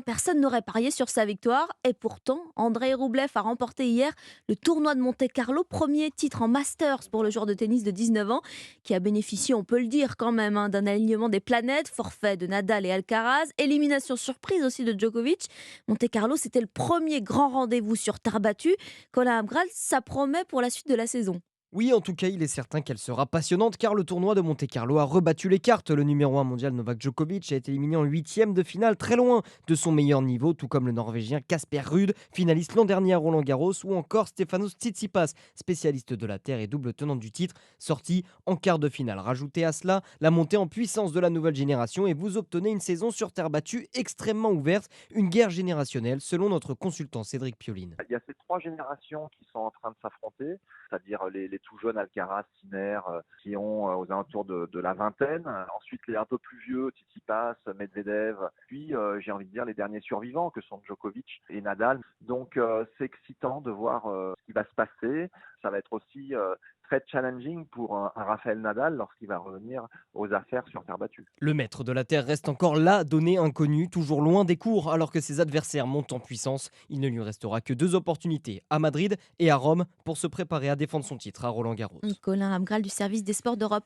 Personne n'aurait parié sur sa victoire et pourtant, Andrei Roublev a remporté hier le tournoi de Monte-Carlo, premier titre en Masters pour le joueur de tennis de 19 ans qui a bénéficié, on peut le dire quand même, d'un alignement des planètes, forfait de Nadal et Alcaraz, élimination surprise aussi de Djokovic. Monte-Carlo, c'était le premier grand rendez-vous sur terre battue. Colin Abgral, ça promet pour la suite de la saison. Oui, en tout cas, il est certain qu'elle sera passionnante car le tournoi de Monte-Carlo a rebattu les cartes. Le numéro 1 mondial Novak Djokovic a été éliminé en huitième de finale, très loin de son meilleur niveau, tout comme le Norvégien Casper Ruud, finaliste l'an dernier à Roland-Garros, ou encore Stefanos Tsitsipas, spécialiste de la terre et double tenant du titre, sorti en quart de finale. Rajoutez à cela la montée en puissance de la nouvelle génération et vous obtenez une saison sur terre battue extrêmement ouverte, une guerre générationnelle selon notre consultant Cédric Pioline. Il y a ces trois générations qui sont en train de s'affronter, c'est-à-dire les tout jeunes Alcaraz, Sinner, qui ont aux alentours de la vingtaine. Ensuite, les un peu plus vieux, Tsitsipas, Medvedev. Puis, j'ai envie de dire, les derniers survivants, que sont Djokovic et Nadal. Donc, c'est excitant de voir ce qui va se passer. Ça va être aussi très challenging pour un Rafael Nadal lorsqu'il va revenir aux affaires sur terre battue. Le maître de la Terre reste encore là, donné inconnu, toujours loin des cours, alors que ses adversaires montent en puissance. Il ne lui restera que deux opportunités, à Madrid et à Rome, pour se préparer à défendre son titre à Roland Garros. Colin Abgral du service des sports d'Europe.